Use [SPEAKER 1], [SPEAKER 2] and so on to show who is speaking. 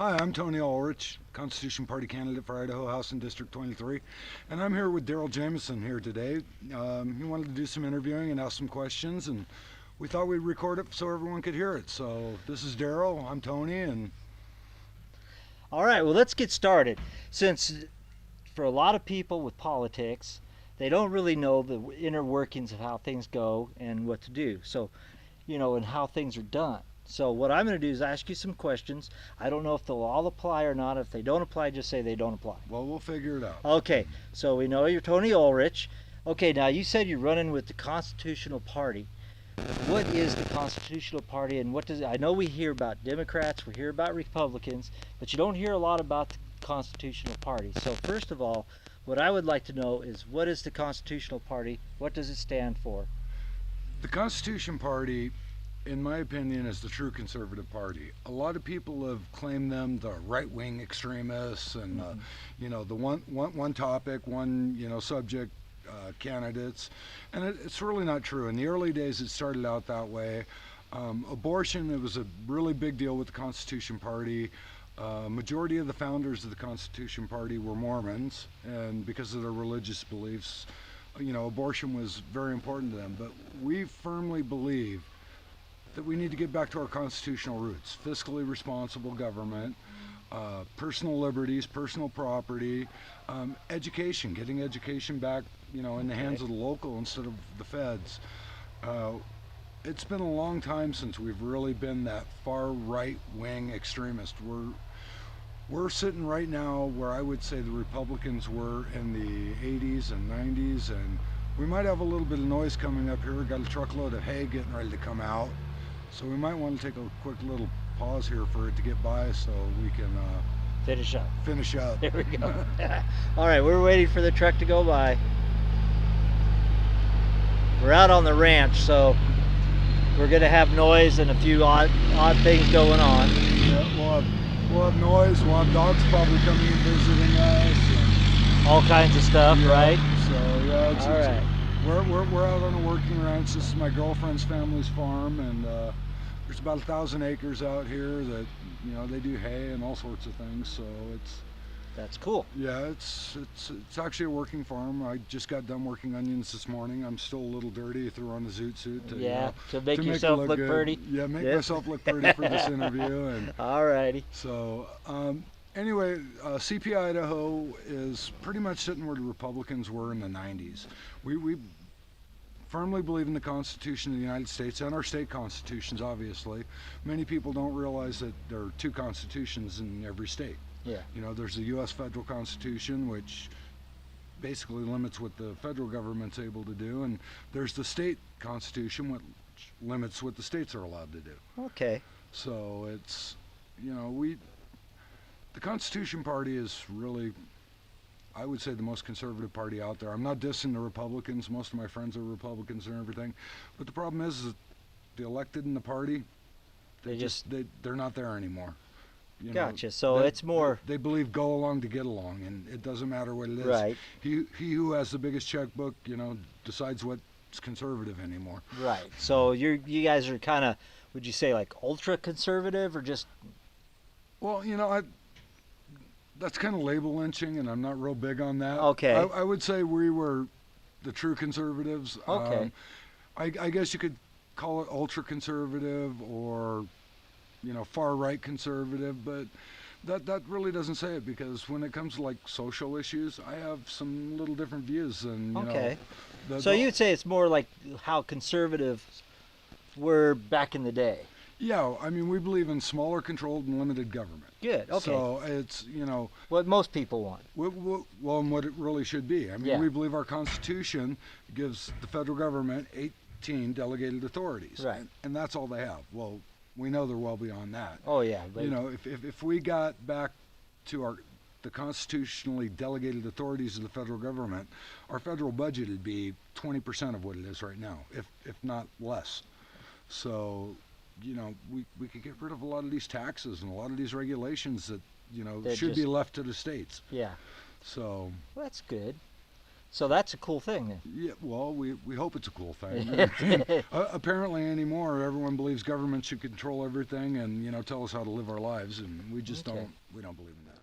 [SPEAKER 1] Hi, I'm Tony Ullrich, Constitution Party candidate for Idaho House in District 23, and I'm here with Daryl Jameson here today. He wanted to do some interviewing and ask some questions, and we thought we'd record it so everyone could hear it. So this is Daryl, I'm Tony, and
[SPEAKER 2] All right, well, let's get started. Since for a lot of people with politics, they don't really know the inner workings of how things go and what to do. So, and how things are done. So what I'm going to do is ask you some questions. I don't know if they'll all apply or not. If they don't apply, just say they don't apply.
[SPEAKER 1] well, we'll figure it out.
[SPEAKER 2] Okay, so we know you're Tony Ullrich. Okay, now you said you're running with the Constitutional Party. What is the Constitutional Party, and what does it? I know we hear about Democrats, we hear about Republicans, but you don't hear a lot about the Constitutional Party. So first of all, what I would like to know is, what is the Constitutional Party? What does it stand for?
[SPEAKER 1] The Constitution Party, in my opinion, is the true conservative party. A lot of people have claimed them the right-wing extremists and the one topic, subject candidates, and it's really not true. In the early days, it started out that way. Abortion, it was a really big deal with the Constitution Party. Majority of the founders of the Constitution Party were Mormons, and because of their religious beliefs, abortion was very important to them. But we firmly believe that we need to get back to our constitutional roots: fiscally responsible government, personal liberties, personal property, education, getting education back, in the hands of the local instead of the feds. It's been a long time since we've really been that far right-wing extremist. We're sitting right now where I would say the Republicans were in the 80s and 90s, and we might have a little bit of noise coming up here. We've got a truckload of hay getting ready to come out, so we might want to take a quick little pause here for it to get by so we can
[SPEAKER 2] Finish up. There we go. All right, we're waiting for the truck to go by. We're out on the ranch, so we're going to have noise and a few odd things going on.
[SPEAKER 1] Yeah, we'll have noise. We'll have dogs probably coming and visiting us. And,
[SPEAKER 2] all kinds of stuff,
[SPEAKER 1] yeah,
[SPEAKER 2] right?
[SPEAKER 1] So yeah,
[SPEAKER 2] All right.
[SPEAKER 1] We're out on a working ranch. This is my girlfriend's family's farm, and there's about 1,000 acres out here that they do hay and all sorts of things. So
[SPEAKER 2] That's cool.
[SPEAKER 1] yeah, it's actually a working farm. I just got done working onions this morning. I'm still a little dirty. I threw on the zoot suit
[SPEAKER 2] To make
[SPEAKER 1] it
[SPEAKER 2] yourself look
[SPEAKER 1] good.
[SPEAKER 2] pretty.
[SPEAKER 1] Yeah, make myself look pretty for this interview. And
[SPEAKER 2] All righty.
[SPEAKER 1] so anyway, CP Idaho is pretty much sitting where the Republicans were in the 90s. We firmly believe in the Constitution of the United States and our state constitutions, obviously. Many people don't realize that there are two constitutions in every state.
[SPEAKER 2] Yeah.
[SPEAKER 1] There's the U.S. federal constitution, which basically limits what the federal government's able to do, and there's the state constitution, which limits what the states are allowed to do.
[SPEAKER 2] Okay.
[SPEAKER 1] So it's, the Constitution Party is really, I would say, the most conservative party out there. I'm not dissing the Republicans. Most of my friends are Republicans and everything, but the problem is that the elected in the party, they're not there anymore.
[SPEAKER 2] Gotcha. So it's more.
[SPEAKER 1] They believe go along to get along, and it doesn't matter what it is.
[SPEAKER 2] Right.
[SPEAKER 1] He who has the biggest checkbook, decides what's conservative anymore.
[SPEAKER 2] Right. So you guys are kind of, would you say, like ultra conservative, or just?
[SPEAKER 1] Well, that's kind of label lynching, and I'm not real big on that.
[SPEAKER 2] Okay.
[SPEAKER 1] I would say we were the true conservatives.
[SPEAKER 2] Okay.
[SPEAKER 1] I guess you could call it ultra conservative or far right conservative, but that really doesn't say it, because when it comes to like social issues, I have some little different views than
[SPEAKER 2] Okay. So you'd say it's more like how conservatives were back in the day.
[SPEAKER 1] Yeah, I mean, we believe in smaller, controlled, and limited government.
[SPEAKER 2] Good. Okay.
[SPEAKER 1] So it's
[SPEAKER 2] what most people want.
[SPEAKER 1] well, and what it really should be. I mean,
[SPEAKER 2] Yeah.
[SPEAKER 1] we believe our Constitution gives the federal government 18 delegated authorities,
[SPEAKER 2] Right.
[SPEAKER 1] and that's all they have. Well, we know they're well beyond that.
[SPEAKER 2] Oh yeah. But
[SPEAKER 1] If we got back to the constitutionally delegated authorities of the federal government, our federal budget would be 20% of what it is right now, if not less. So, we could get rid of a lot of these taxes and a lot of these regulations that
[SPEAKER 2] They're
[SPEAKER 1] should be
[SPEAKER 2] just-
[SPEAKER 1] left to the states.
[SPEAKER 2] Yeah.
[SPEAKER 1] So
[SPEAKER 2] Well, that's good. So that's a cool thing then.
[SPEAKER 1] Yeah, well, we hope it's a cool thing. Apparently anymore, everyone believes government should control everything and tell us how to live our lives, and we just
[SPEAKER 2] Okay.
[SPEAKER 1] we don't believe in that.